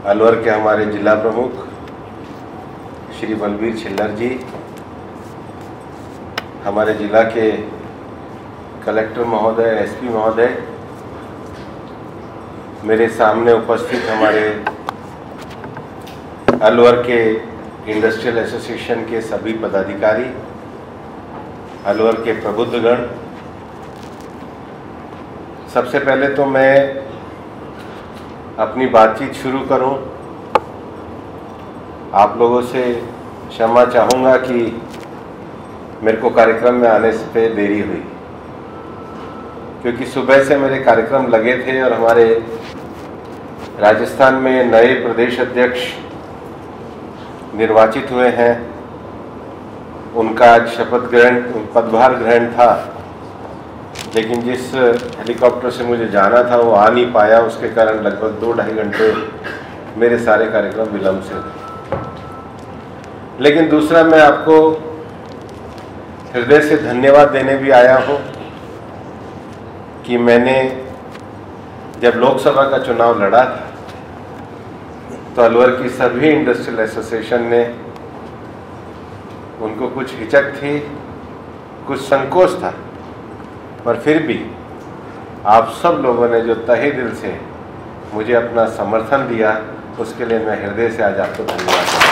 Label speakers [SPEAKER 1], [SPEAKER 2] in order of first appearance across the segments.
[SPEAKER 1] अलवर के हमारे जिला प्रमुख श्री बलबीर छिल्लर जी, हमारे जिला के कलेक्टर महोदय, एसपी महोदय, मेरे सामने उपस्थित हमारे अलवर के इंडस्ट्रियल एसोसिएशन के सभी पदाधिकारी, अलवर के प्रबुद्धगण, सबसे पहले तो मैं अपनी बातचीत शुरू करूं। आप लोगों से क्षमा चाहूँगा कि मेरे को कार्यक्रम में आने से देरी हुई, क्योंकि सुबह से मेरे कार्यक्रम लगे थे और हमारे राजस्थान में नए प्रदेश अध्यक्ष निर्वाचित हुए हैं। उनका आज शपथ ग्रहण, पदभार ग्रहण था, लेकिन जिस हेलीकॉप्टर से मुझे जाना था वो आ नहीं पाया। उसके कारण लगभग 2-2.5 घंटे मेरे सारे कार्यक्रम विलंब से हुए। लेकिन दूसरा, मैं आपको हृदय से धन्यवाद देने भी आया हूँ कि मैंने जब लोकसभा का चुनाव लड़ा था तो अलवर की सभी इंडस्ट्रियल एसोसिएशन ने, उनको कुछ हिचक थी, कुछ संकोच था, पर फिर भी आप सब लोगों ने जो तहे दिल से मुझे अपना समर्थन दिया, उसके लिए मैं हृदय से आज आपको धन्यवाद देता हूं।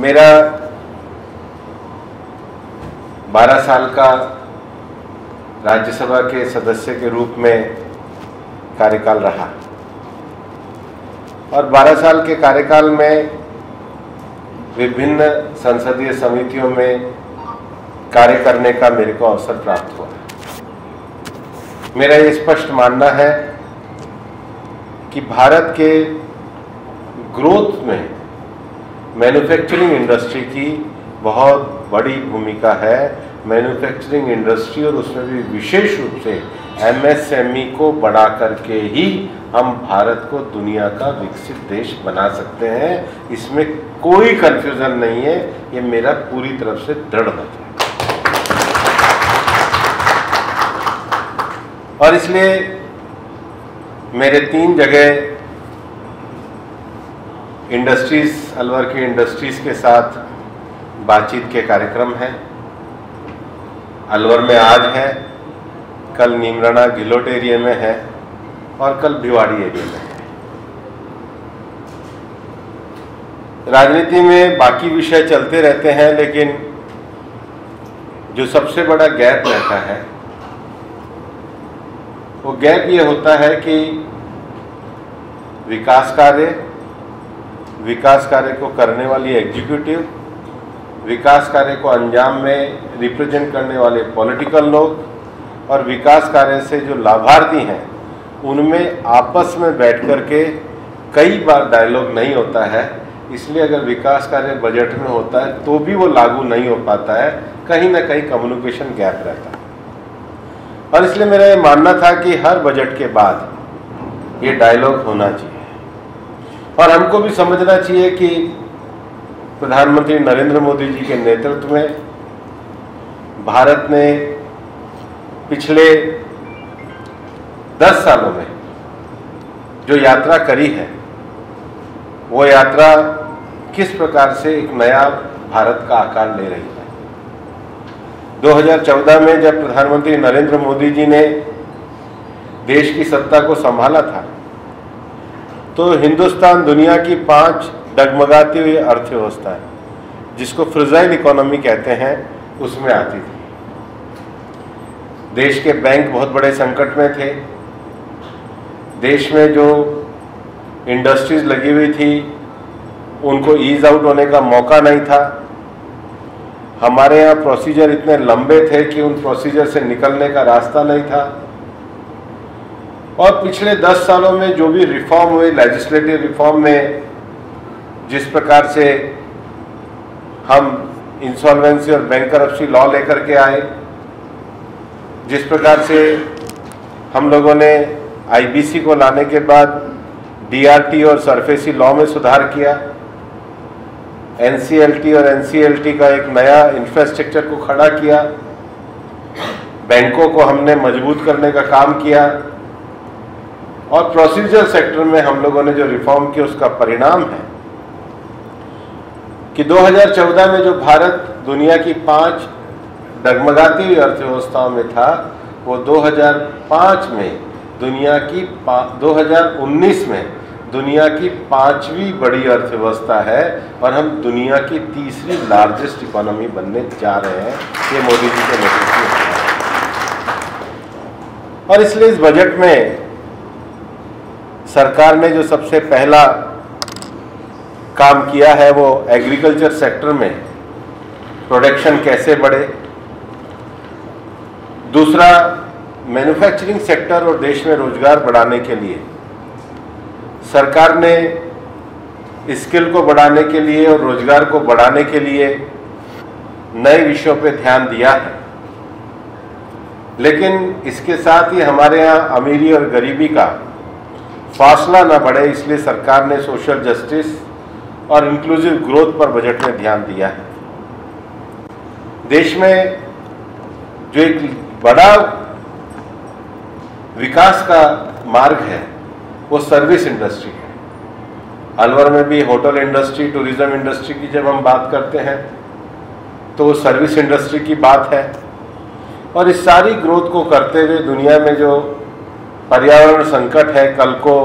[SPEAKER 1] मेरा 12 साल का राज्यसभा के सदस्य के रूप में कार्यकाल रहा और 12 साल के कार्यकाल में विभिन्न संसदीय समितियों में कार्य करने का मेरे को अवसर प्राप्त हुआ। मेरा ये स्पष्ट मानना है कि भारत के ग्रोथ में मैन्युफैक्चरिंग इंडस्ट्री की बहुत बड़ी भूमिका है। मैन्युफैक्चरिंग इंडस्ट्री, और उसमें भी विशेष रूप से एमएसएमई को बढ़ा करके ही हम भारत को दुनिया का विकसित देश बना सकते हैं। इसमें कोई कंफ्यूजन नहीं है, ये मेरा पूरी तरफ से दृढ़ मत है। और इसलिए मेरे 3 जगह इंडस्ट्रीज, अलवर की इंडस्ट्रीज के साथ बातचीत के कार्यक्रम हैं। अलवर में आज है, कल नीमराना घिलोट एरिया में है और कल भिवाड़ी एरिया में है। राजनीति में बाकी विषय चलते रहते हैं, लेकिन जो सबसे बड़ा गैप रहता है वो गैप ये होता है कि विकास कार्य को करने वाली एग्जीक्यूटिव, विकास कार्य को अंजाम में रिप्रेजेंट करने वाले पॉलिटिकल लोग और विकास कार्य से जो लाभार्थी हैं, उनमें आपस में बैठ कर के कई बार डायलॉग नहीं होता है। इसलिए अगर विकास कार्य बजट में होता है तो भी वो लागू नहीं हो पाता है, कहीं ना कहीं कम्युनिकेशन गैप रहता है। और इसलिए मेरा ये मानना था कि हर बजट के बाद ये डायलॉग होना चाहिए और हमको भी समझना चाहिए कि प्रधानमंत्री नरेंद्र मोदी जी के नेतृत्व में भारत ने पिछले 10 सालों में जो यात्रा करी है, वो यात्रा किस प्रकार से एक नया भारत का आकार ले रही है। 2014 में जब प्रधानमंत्री नरेंद्र मोदी जी ने देश की सत्ता को संभाला था, तो हिंदुस्तान दुनिया की 5 डगमगाती हुई अर्थव्यवस्था है, जिसको फ्रेजाइल इकोनॉमी कहते हैं, उसमें आती थी। देश के बैंक बहुत बड़े संकट में थे। देश में जो इंडस्ट्रीज लगी हुई थी उनको ईज आउट होने का मौका नहीं था। हमारे यहाँ प्रोसीजर इतने लंबे थे कि उन प्रोसीजर से निकलने का रास्ता नहीं था। और पिछले 10 सालों में जो भी रिफॉर्म हुए, लेजिस्लेटिव रिफॉर्म में जिस प्रकार से हम इंसॉल्वेंसी और बैंकरप्सी लॉ लेकर के आए, जिस प्रकार से हम लोगों ने आईबीसी को लाने के बाद डीआरटी और सरफेसी लॉ में सुधार किया, एनसीएलटी और एनसीएलटी का एक नया इंफ्रास्ट्रक्चर को खड़ा किया, बैंकों को हमने मजबूत करने का काम किया, और प्रोसीजर सेक्टर में हम लोगों ने जो रिफॉर्म किया उसका परिणाम है कि 2014 में जो भारत दुनिया की 5 डगमगाती हुई अर्थव्यवस्थाओं में था, वो 2019 में दुनिया की 5वीं बड़ी अर्थव्यवस्था है और हम दुनिया की 3री लार्जेस्ट इकोनॉमी बनने जा रहे हैं। ये मोदी जी के नेतृत्व में है। और इसलिए इस बजट में सरकार ने जो सबसे पहला काम किया है वो एग्रीकल्चर सेक्टर में प्रोडक्शन कैसे बढ़े, दूसरा मैन्युफैक्चरिंग सेक्टर और देश में रोजगार बढ़ाने के लिए सरकार ने स्किल को बढ़ाने के लिए और रोजगार को बढ़ाने के लिए नए विषयों पे ध्यान दिया है। लेकिन इसके साथ ही हमारे यहाँ अमीरी और गरीबी का फासला न बढ़े, इसलिए सरकार ने सोशल जस्टिस और इंक्लूसिव ग्रोथ पर बजट में ध्यान दिया है। देश में जो एक बड़ा विकास का मार्ग है वो सर्विस इंडस्ट्री है। अलवर में भी होटल इंडस्ट्री, टूरिज्म इंडस्ट्री की जब हम बात करते हैं तो वो सर्विस इंडस्ट्री की बात है। और इस सारी ग्रोथ को करते हुए दुनिया में जो पर्यावरण संकट है, कल को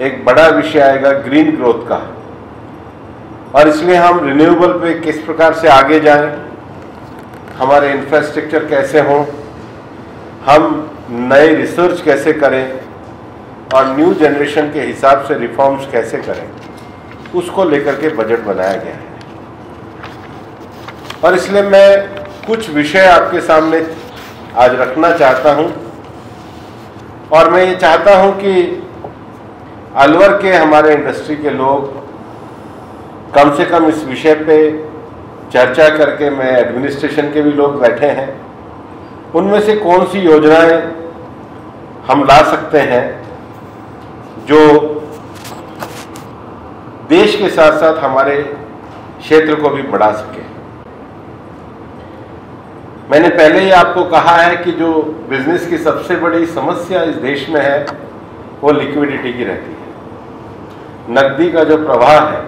[SPEAKER 1] एक बड़ा विषय आएगा ग्रीन ग्रोथ का, और इसलिए हम रिन्यूएबल पे किस प्रकार से आगे जाएं, हमारे इंफ्रास्ट्रक्चर कैसे हों, हम नए रिसर्च कैसे करें और न्यू जनरेशन के हिसाब से रिफॉर्म्स कैसे करें, उसको लेकर के बजट बनाया गया है। और इसलिए मैं कुछ विषय आपके सामने आज रखना चाहता हूं और मैं ये चाहता हूं कि अलवर के हमारे इंडस्ट्री के लोग कम से कम इस विषय पे चर्चा करके, मैं एडमिनिस्ट्रेशन के भी लोग बैठे हैं, उनमें से कौन सी योजनाएं हम ला सकते हैं जो देश के साथ साथ हमारे क्षेत्र को भी बढ़ा सके। मैंने पहले ही आपको कहा है कि जो बिजनेस की सबसे बड़ी समस्या इस देश में है वो लिक्विडिटी की रहती है। नकदी का जो प्रवाह है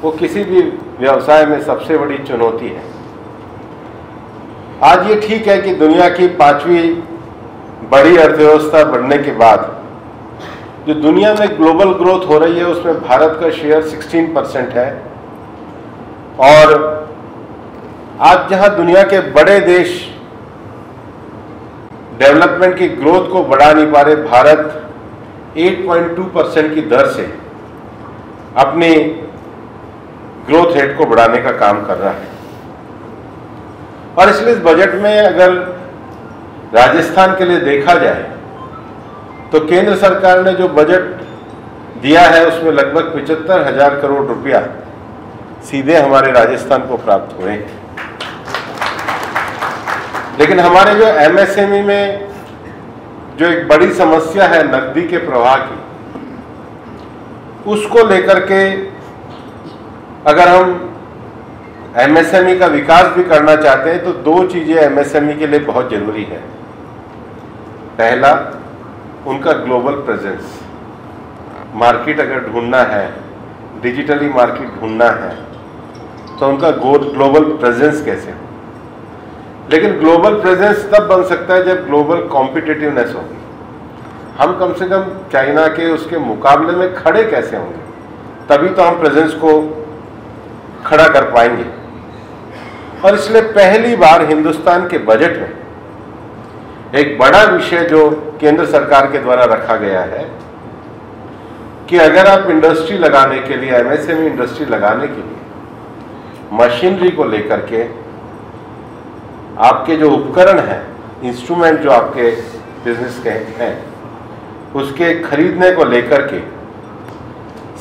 [SPEAKER 1] वो किसी भी व्यवसाय में सबसे बड़ी चुनौती है। आज ये ठीक है कि दुनिया की 5वीं बड़ी अर्थव्यवस्था बनने के बाद जो दुनिया में ग्लोबल ग्रोथ हो रही है उसमें भारत का शेयर 16% है। और आज जहां दुनिया के बड़े देश डेवलपमेंट की ग्रोथ को बढ़ा नहीं पा रहे, भारत 8.2% की दर से अपनी ग्रोथ रेट को बढ़ाने का काम कर रहा है। और इसलिए इस बजट में अगर राजस्थान के लिए देखा जाए तो केंद्र सरकार ने जो बजट दिया है उसमें लगभग 75,000 करोड़ रुपया सीधे हमारे राजस्थान को प्राप्त हुए हैं। लेकिन हमारे जो एमएसएमई में जो एक बड़ी समस्या है नकदी के प्रवाह की, उसको लेकर के अगर हम एमएसएमई का विकास भी करना चाहते हैं तो 2 चीजें एमएसएमई के लिए बहुत जरूरी है। पहला, उनका ग्लोबल प्रेजेंस, मार्केट अगर ढूंढना है, डिजिटली मार्केट ढूंढना है तो उनका ग्लोबल प्रेजेंस कैसे हो। लेकिन ग्लोबल प्रेजेंस तब बन सकता है जब ग्लोबल कॉम्पिटिटिवनेस होगी। हम कम से कम चाइना के उसके मुकाबले में खड़े कैसे होंगे, तभी तो हम प्रेजेंस को खड़ा कर पाएंगे। और इसलिए पहली बार हिंदुस्तान के बजट में एक बड़ा विषय जो केंद्र सरकार के द्वारा रखा गया है कि अगर आप इंडस्ट्री लगाने के लिए, एमएसएमई इंडस्ट्री लगाने के लिए मशीनरी को लेकर के, आपके जो उपकरण हैं, इंस्ट्रूमेंट जो आपके बिजनेस के हैं, उसके खरीदने को लेकर के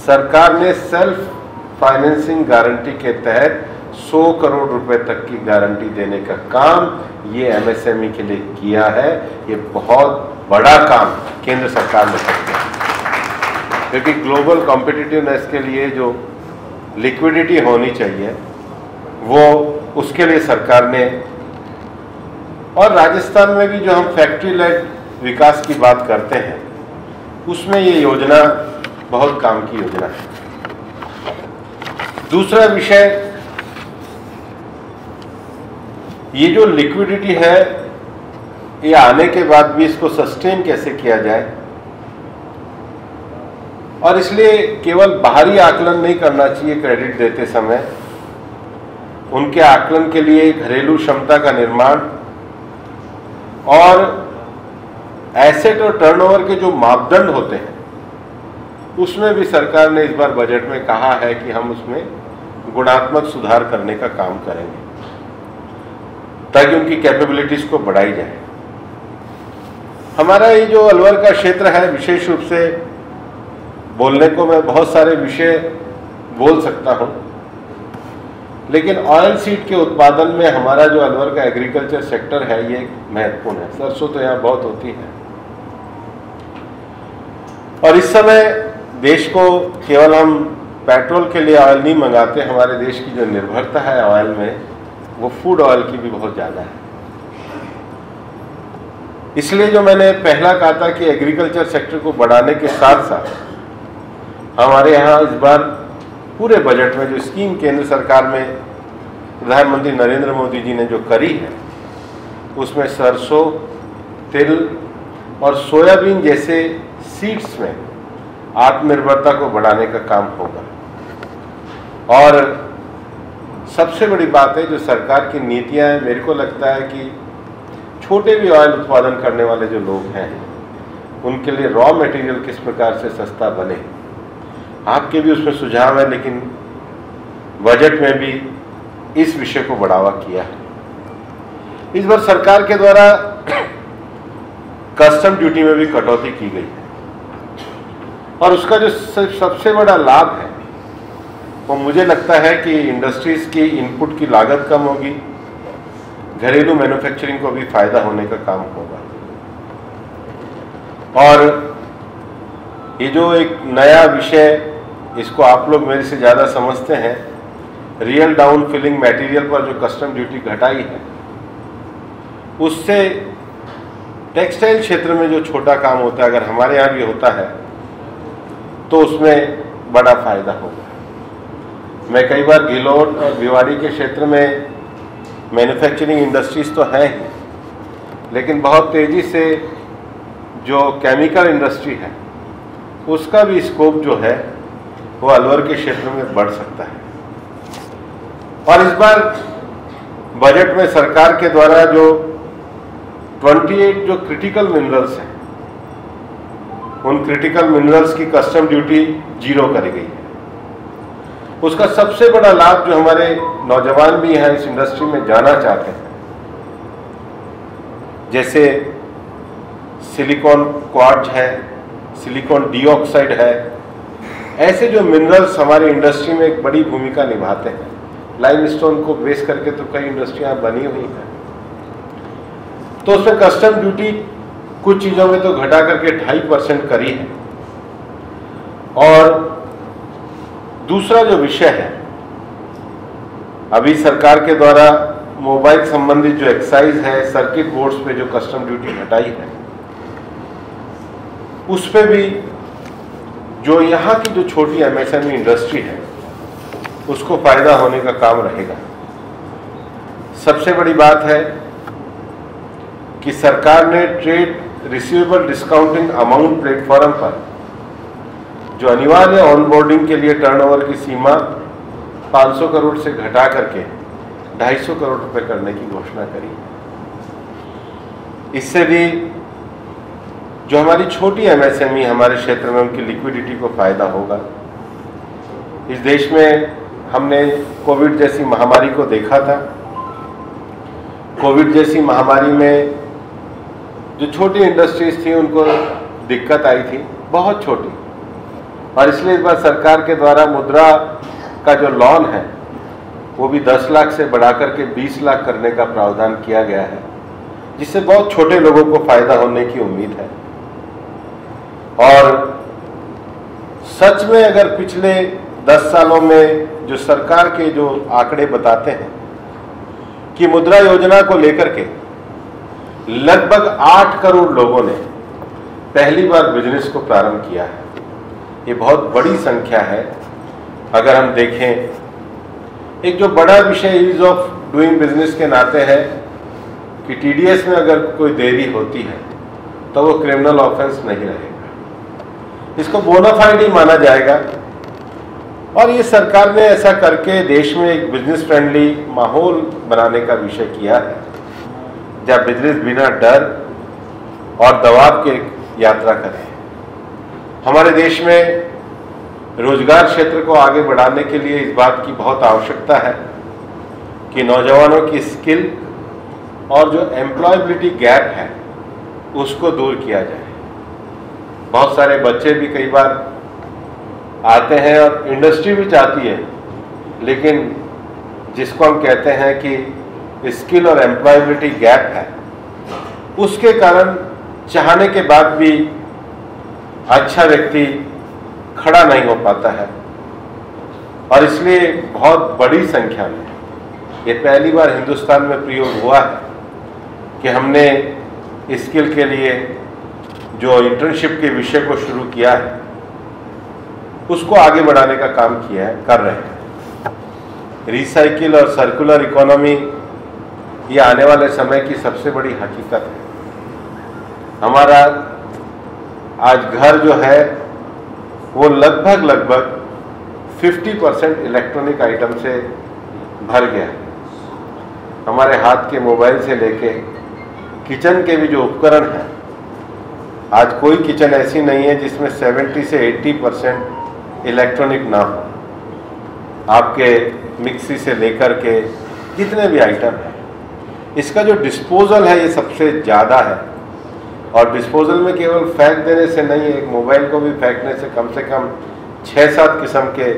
[SPEAKER 1] सरकार ने सेल्फ फाइनेंसिंग गारंटी के तहत 100 करोड़ रुपए तक की गारंटी देने का काम ये एमएसएमई के लिए किया है। ये बहुत बड़ा काम केंद्र सरकार ने किया है, क्योंकि ग्लोबल कॉम्पिटिटिवनेस के लिए जो लिक्विडिटी होनी चाहिए वो उसके लिए सरकार ने, और राजस्थान में भी जो हम फैक्ट्री लेड विकास की बात करते हैं उसमें ये योजना बहुत काम की योजना है। दूसरा विषय, ये जो लिक्विडिटी है ये आने के बाद भी इसको सस्टेन कैसे किया जाए, और इसलिए केवल बाहरी आकलन नहीं करना चाहिए क्रेडिट देते समय, उनके आकलन के लिए घरेलू क्षमता का निर्माण और एसेट और टर्नओवर के जो मापदंड होते हैं उसमें भी सरकार ने इस बार बजट में कहा है कि हम उसमें गुणात्मक सुधार करने का काम करेंगे ताकि उनकी कैपेबिलिटीज को बढ़ाई जाए। हमारा ये जो अलवर का क्षेत्र है, विशेष रूप से बोलने को मैं बहुत सारे विषय बोल सकता हूं, लेकिन ऑयल सीड के उत्पादन में हमारा जो अलवर का एग्रीकल्चर सेक्टर है ये महत्वपूर्ण है। सरसों तो यहाँ बहुत होती है, और इस समय देश को केवल हम पेट्रोल के लिए ऑयल नहीं मंगाते, हमारे देश की जो निर्भरता है ऑयल में वो फूड ऑयल की भी बहुत ज़्यादा है। इसलिए जो मैंने पहला कहा था कि एग्रीकल्चर सेक्टर को बढ़ाने के साथ साथ हमारे यहाँ इस बार पूरे बजट में जो स्कीम केंद्र सरकार में प्रधानमंत्री नरेंद्र मोदी जी ने जो करी है उसमें सरसों, तिल और सोयाबीन जैसे सीड्स में आत्मनिर्भरता को बढ़ाने का काम होगा। और सबसे बड़ी बात है जो सरकार की नीतियां हैं, मेरे को लगता है कि छोटे भी ऑयल उत्पादन करने वाले जो लोग हैं उनके लिए रॉ मटेरियल किस प्रकार से सस्ता बने, आपके भी उसमें सुझाव है, लेकिन बजट में भी इस विषय को बढ़ावा किया है। इस बार सरकार के द्वारा कस्टम ड्यूटी में भी कटौती की गई है, और उसका जो सबसे बड़ा लाभ है वो मुझे लगता है कि इंडस्ट्रीज की इनपुट की लागत कम होगी, घरेलू मैन्युफैक्चरिंग को भी फायदा होने का काम होगा। और ये जो एक नया विषय, इसको आप लोग मेरे से ज़्यादा समझते हैं, रियल डाउन फिलिंग मटेरियल पर जो कस्टम ड्यूटी घटाई है उससे टेक्सटाइल क्षेत्र में जो छोटा काम होता है अगर हमारे यहाँ भी होता है तो उसमें बड़ा फायदा होगा। मैं कई बार गिलोट और भिवाड़ी के क्षेत्र में मैन्युफैक्चरिंग इंडस्ट्रीज तो हैं ही, लेकिन बहुत तेज़ी से जो केमिकल इंडस्ट्री है उसका भी स्कोप जो है वो अलवर के क्षेत्र में बढ़ सकता है। और इस बार बजट में सरकार के द्वारा जो 28 जो क्रिटिकल मिनरल्स हैं उन क्रिटिकल मिनरल्स की कस्टम ड्यूटी 0 करी गई है। उसका सबसे बड़ा लाभ जो हमारे नौजवान भी हैं इस इंडस्ट्री में जाना चाहते हैं, जैसे सिलिकॉन क्वार्ट्ज है, सिलिकॉन डाइऑक्साइड है, ऐसे जो मिनरल्स हमारी इंडस्ट्री में एक बड़ी भूमिका निभाते हैं। लाइमस्टोन को बेस करके तो कई इंडस्ट्रियां बनी हुई हैं, तो उसमें कस्टम ड्यूटी कुछ चीज़ों में तो घटा करके 2.5% करी है। और दूसरा जो विषय है, अभी सरकार के द्वारा मोबाइल संबंधित जो एक्साइज है, सर्किट बोर्ड्स पे जो कस्टम ड्यूटी घटाई है, उस पे भी जो यहाँ की जो छोटी एमएसएमई इंडस्ट्री है उसको फायदा होने का काम रहेगा। सबसे बड़ी बात है कि सरकार ने trade receivable discounting amount platform पर जो अनिवार्य ऑनबोर्डिंग के लिए टर्नओवर की सीमा 500 करोड़ से घटा करके 250 करोड़ रुपए करने की घोषणा करी। इससे भी जो हमारी छोटी एमएसएमई हमारे क्षेत्र में उनकी लिक्विडिटी को फायदा होगा। इस देश में हमने कोविड जैसी महामारी को देखा था। कोविड जैसी महामारी में जो छोटी इंडस्ट्रीज थी उनको दिक्कत आई थी, बहुत छोटी, और इसलिए इस बार सरकार के द्वारा मुद्रा का जो लोन है वो भी 10 लाख से बढ़ाकर के 20 लाख करने का प्रावधान किया गया है, जिससे बहुत छोटे लोगों को फायदा होने की उम्मीद है। और सच में अगर पिछले 10 सालों में जो सरकार के जो आंकड़े बताते हैं कि मुद्रा योजना को लेकर के लगभग 8 करोड़ लोगों ने पहली बार बिजनेस को प्रारंभ किया है। ये बहुत बड़ी संख्या है। अगर हम देखें, एक जो बड़ा विषय ईज ऑफ डूइंग बिजनेस के नाते है कि टीडीएस में अगर कोई देरी होती है तो वो क्रिमिनल ऑफेंस नहीं रहेगा, इसको बोनाफाइड ही माना जाएगा। और ये सरकार ने ऐसा करके देश में एक बिजनेस फ्रेंडली माहौल बनाने का विषय किया है, जहाँ बिजनेस बिना डर और दबाव के यात्रा करें। हमारे देश में रोजगार क्षेत्र को आगे बढ़ाने के लिए इस बात की बहुत आवश्यकता है कि नौजवानों की स्किल और जो एम्प्लॉयबिलिटी गैप है उसको दूर किया जाए। बहुत सारे बच्चे भी कई बार आते हैं और इंडस्ट्री भी चाहती है, लेकिन जिसको हम कहते हैं कि स्किल और एम्प्लॉयबिलिटी गैप है, उसके कारण चाहने के बाद भी अच्छा व्यक्ति खड़ा नहीं हो पाता है। और इसलिए बहुत बड़ी संख्या में ये पहली बार हिंदुस्तान में प्रयोग हुआ है कि हमने स्किल के लिए जो इंटर्नशिप के विषय को शुरू किया है उसको आगे बढ़ाने का काम किया है, कर रहे हैं। रिसाइकिल और सर्कुलर इकोनॉमी ये आने वाले समय की सबसे बड़ी हकीकत है। हमारा आज घर जो है वो लगभग 50% इलेक्ट्रॉनिक आइटम से भर गया है। हमारे हाथ के मोबाइल से लेके किचन के भी जो उपकरण हैं, आज कोई किचन ऐसी नहीं है जिसमें 70 से 80% इलेक्ट्रॉनिक ना हो। आपके मिक्सी से लेकर के जितने भी आइटम हैं, इसका जो डिस्पोजल है ये सबसे ज़्यादा है। और डिस्पोजल में केवल फेंक देने से नहीं, एक मोबाइल को भी फेंकने से कम 6-7 किस्म के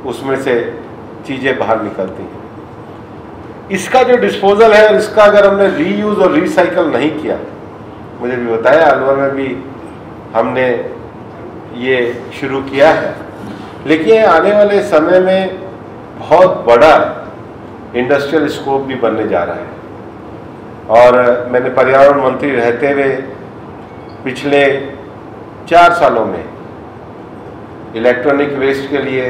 [SPEAKER 1] उसमें से चीज़ें बाहर निकलती हैं। इसका जो डिस्पोजल है, इसका अगर हमने रीयूज़ और रिसाइकल नहीं किया, मुझे भी बताया अलवर में भी हमने ये शुरू किया है, लेकिन आने वाले समय में बहुत बड़ा इंडस्ट्रियल स्कोप भी बनने जा रहा है। और मैंने पर्यावरण मंत्री रहते हुए पिछले 4 सालों में इलेक्ट्रॉनिक वेस्ट के लिए,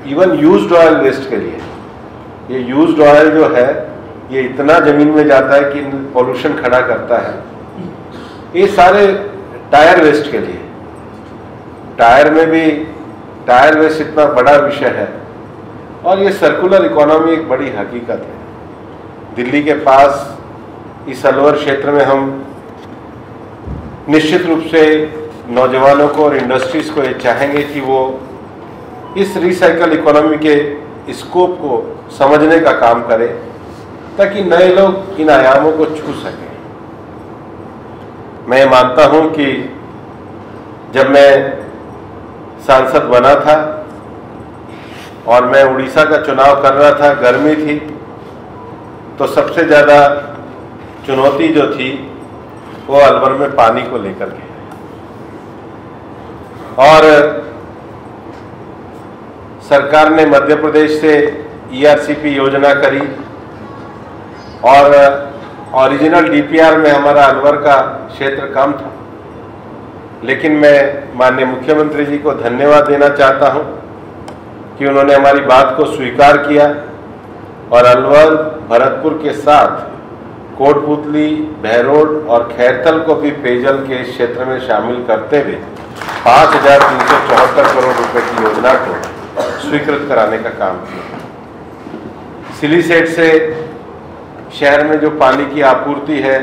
[SPEAKER 1] इवन यूज्ड ऑयल वेस्ट के लिए, ये यूज्ड ऑयल जो है ये इतना ज़मीन में जाता है कि पोल्यूशन खड़ा करता है। ये सारे टायर वेस्ट के लिए, टायर में भी टायर वेस्ट इतना बड़ा विषय है। और ये सर्कुलर इकोनॉमी एक बड़ी हकीकत है। दिल्ली के पास इस अलवर क्षेत्र में हम निश्चित रूप से नौजवानों को और इंडस्ट्रीज़ को ये चाहेंगे कि वो इस रिसाइकल इकोनॉमी के स्कोप को समझने का काम करें, ताकि नए लोग इन आयामों को छू सकें। मैं मानता हूं कि जब मैं सांसद बना था और मैं उड़ीसा का चुनाव कर रहा था, गर्मी थी, तो सबसे ज़्यादा चुनौती जो थी वो अलवर में पानी को लेकर के। और सरकार ने मध्य प्रदेश से ERCP योजना करी और ओरिजिनल DPR में हमारा अलवर का क्षेत्र कम था, लेकिन मैं माननीय मुख्यमंत्री जी को धन्यवाद देना चाहता हूं कि उन्होंने हमारी बात को स्वीकार किया और अलवर, भरतपुर के साथ कोटपुतली, बहरोड और खैरथल को भी पेयजल के इस क्षेत्र में शामिल करते हुए 5,374 करोड़ रुपए की योजना को स्वीकृत कराने का काम किया। सिलीसेट से शहर में जो पानी की आपूर्ति है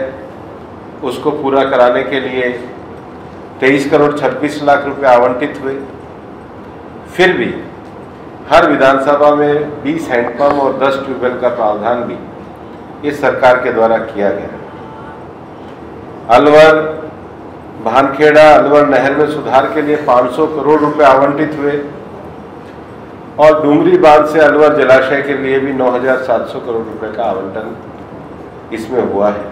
[SPEAKER 1] उसको पूरा कराने के लिए 23 करोड़ 26 लाख रुपए आवंटित हुए। फिर भी हर विधानसभा में 20 हैंडपंप और 10 ट्यूबवेल का प्रावधान भी इस सरकार के द्वारा किया गया। अलवर, भानखेड़ा, अलवर नहर में सुधार के लिए 500 करोड़ रुपए आवंटित हुए और डुमरी बांध से अलवर जलाशय के लिए भी 9,700 करोड़ रुपए का आवंटन इसमें हुआ है।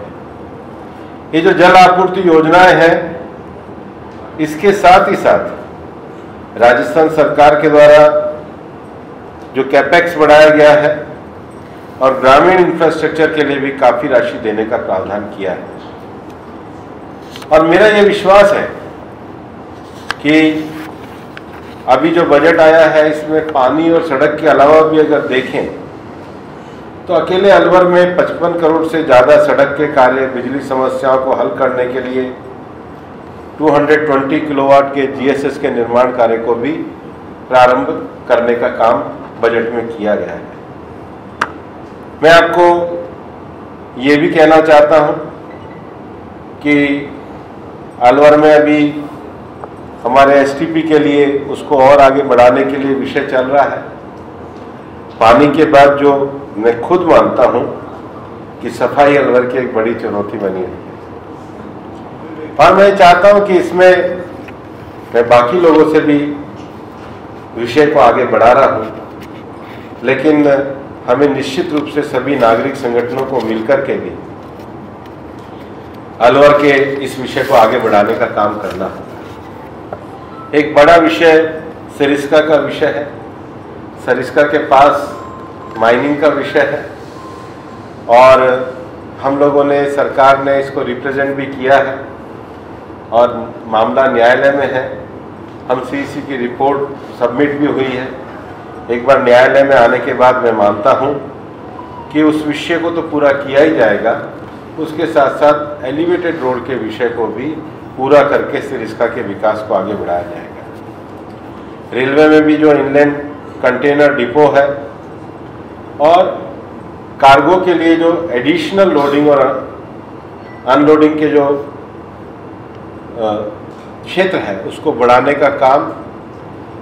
[SPEAKER 1] ये जो जल आपूर्ति योजनाएं हैं, इसके साथ ही साथ राजस्थान सरकार के द्वारा जो कैपेक्स बढ़ाया गया है और ग्रामीण इंफ्रास्ट्रक्चर के लिए भी काफ़ी राशि देने का प्रावधान किया है। और मेरा ये विश्वास है कि अभी जो बजट आया है इसमें पानी और सड़क के अलावा भी अगर देखें तो अकेले अलवर में 55 करोड़ से ज़्यादा सड़क के कार्य, बिजली समस्याओं को हल करने के लिए 220 किलोवाट के जीएसएस के निर्माण कार्य को भी प्रारंभ करने का काम बजट में किया गया है। मैं आपको ये भी कहना चाहता हूँ कि अलवर में अभी हमारे एसटीपी के लिए उसको और आगे बढ़ाने के लिए विषय चल रहा है। पानी के बाद जो मैं खुद मानता हूँ कि सफाई अलवर की एक बड़ी चुनौती बनी हुई है, और मैं चाहता हूँ कि इसमें मैं बाकी लोगों से भी विषय को आगे बढ़ा रहा हूँ, लेकिन हमें निश्चित रूप से सभी नागरिक संगठनों को मिलकर के भी अलवर के इस विषय को आगे बढ़ाने का काम करना होगा। एक बड़ा विषय सरिस्का का विषय है। सरिस्का के पास माइनिंग का विषय है और हम लोगों ने, सरकार ने इसको रिप्रेजेंट भी किया है और मामला न्यायालय में है। हम सीईसी की रिपोर्ट सबमिट भी हुई है। एक बार न्यायालय में आने के बाद मैं मानता हूं कि उस विषय को तो पूरा किया ही जाएगा, उसके साथ साथ एलिवेटेड रोड के विषय को भी पूरा करके सरिस्का के विकास को आगे बढ़ाया जाएगा। रेलवे में भी जो इनलैंड कंटेनर डिपो है और कार्गो के लिए जो एडिशनल लोडिंग और अनलोडिंग के जो क्षेत्र है उसको बढ़ाने का काम,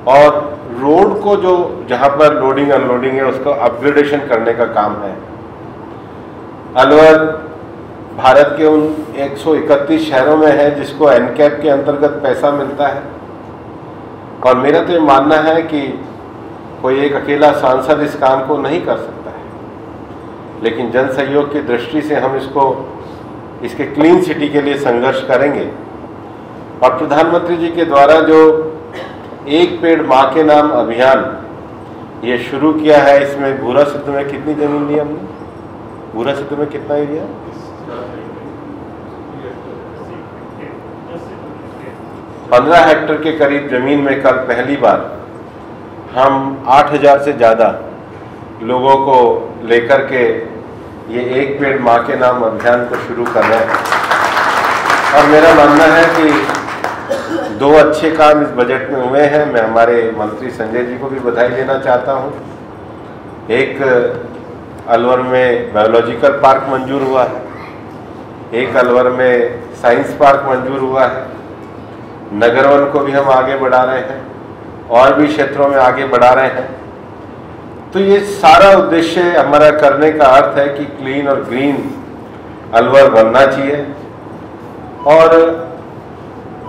[SPEAKER 1] और रोड को जो जहां पर लोडिंग अनलोडिंग है उसका अपग्रेडेशन करने का काम है। अलवर भारत के उन 131 शहरों में है जिसको एनकैप के अंतर्गत पैसा मिलता है, और मेरा तो ये मानना है कि कोई एक अकेला सांसद इस काम को नहीं कर सकता है, लेकिन जन सहयोग की दृष्टि से हम इसके क्लीन सिटी के लिए संघर्ष करेंगे। और प्रधानमंत्री जी के द्वारा जो एक पेड़ माँ के नाम अभियान ये शुरू किया है, इसमें भूरा सिद्ध में कितनी जमीन ली हमने? भूरा सिद्ध में कितना एरिया? 15 हेक्टेयर के करीब जमीन में कल पहली बार हम 8000 से ज़्यादा लोगों को लेकर के ये एक पेड़ माँ के नाम अभियान को शुरू कर रहे हैं। और मेरा मानना है कि 2 अच्छे काम इस बजट में हुए हैं। मैं हमारे मंत्री संजय जी को भी बधाई देना चाहता हूँ। एक अलवर में बायोलॉजिकल पार्क मंजूर हुआ है, एक अलवर में साइंस पार्क मंजूर हुआ है। नगर वन को भी हम आगे बढ़ा रहे हैं और भी क्षेत्रों में आगे बढ़ा रहे हैं। तो ये सारा उद्देश्य हमारा करने का अर्थ है कि क्लीन और ग्रीन अलवर बनना चाहिए। और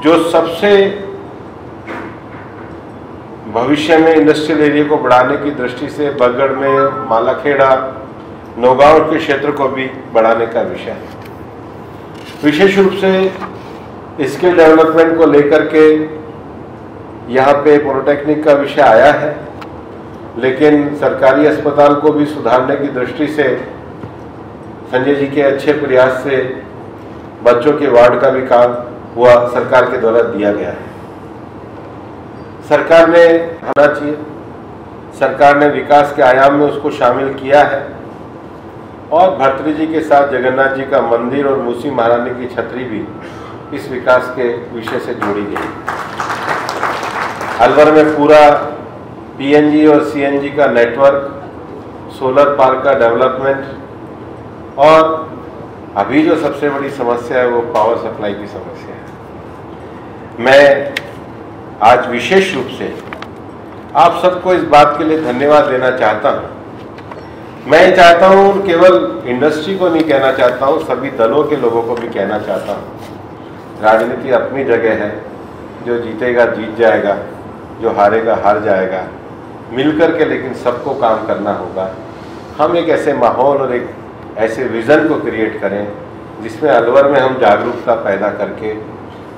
[SPEAKER 1] जो सबसे भविष्य में इंडस्ट्रियल एरिया को बढ़ाने की दृष्टि से बगड़ में, मालाखेड़ा, नौगांव के क्षेत्र को भी बढ़ाने का विषय है। विशेष रूप से स्किल डेवलपमेंट को लेकर के यहाँ पे पॉलिटेक्निक का विषय आया है, लेकिन सरकारी अस्पताल को भी सुधारने की दृष्टि से संजय जी के अच्छे प्रयास से बच्चों के वार्ड का भी काम हुआ, सरकार के द्वारा दिया गया है। सरकार ने होना चाहिए, सरकार ने विकास के आयाम में उसको शामिल किया है। और भर्तृ जी के साथ जगन्नाथ जी का मंदिर और मूसी महारानी की छतरी भी इस विकास के विषय से जोड़ी गई। अलवर में पूरा पीएनजी और सीएनजी का नेटवर्क, सोलर पार्क का डेवलपमेंट, और अभी जो सबसे बड़ी समस्या है वो पावर सप्लाई की समस्या है। मैं आज विशेष रूप से आप सबको इस बात के लिए धन्यवाद देना चाहता हूं। मैं ये चाहता हूं, केवल इंडस्ट्री को नहीं कहना चाहता हूं, सभी दलों के लोगों को भी कहना चाहता हूं। राजनीति अपनी जगह है, जो जीतेगा जीत जाएगा, जो हारेगा हार जाएगा, मिलकर के लेकिन सबको काम करना होगा। हम एक ऐसे माहौल और एक ऐसे विज़न को क्रिएट करें जिसमें अलवर में हम जागरूकता पैदा करके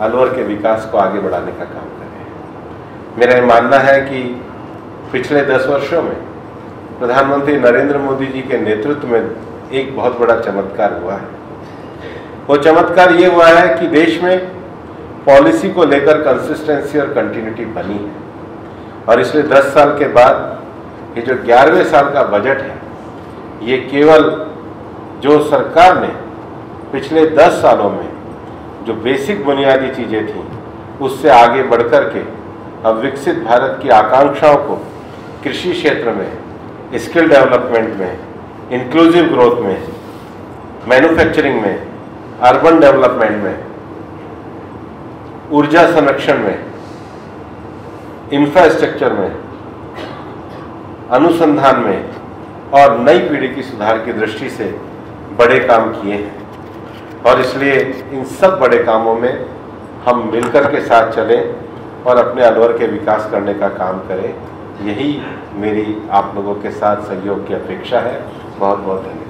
[SPEAKER 1] अलवर के विकास को आगे बढ़ाने का काम करें। मेरा ये मानना है कि पिछले 10 वर्षों में प्रधानमंत्री नरेंद्र मोदी जी के नेतृत्व में एक बहुत बड़ा चमत्कार हुआ है। वो चमत्कार ये हुआ है कि देश में पॉलिसी को लेकर कंसिस्टेंसी और कंटिन्यूटी बनी है। और इसलिए 10 साल के बाद ये जो 11वें साल का बजट है, ये केवल जो सरकार ने पिछले 10 सालों में जो बेसिक बुनियादी चीज़ें थीं उससे आगे बढ़कर के अब विकसित भारत की आकांक्षाओं को कृषि क्षेत्र में, स्किल डेवलपमेंट में, इंक्लूसिव ग्रोथ में, मैन्युफैक्चरिंग में, अर्बन डेवलपमेंट में, ऊर्जा संरक्षण में, इंफ्रास्ट्रक्चर में, अनुसंधान में और नई पीढ़ी की सुधार की दृष्टि से बड़े काम किए हैं। और इसलिए इन सब बड़े कामों में हम मिलकर के साथ चलें और अपने अलवर के विकास करने का काम करें। यही मेरी आप लोगों के साथ सहयोग की अपेक्षा है। बहुत बहुत धन्यवाद।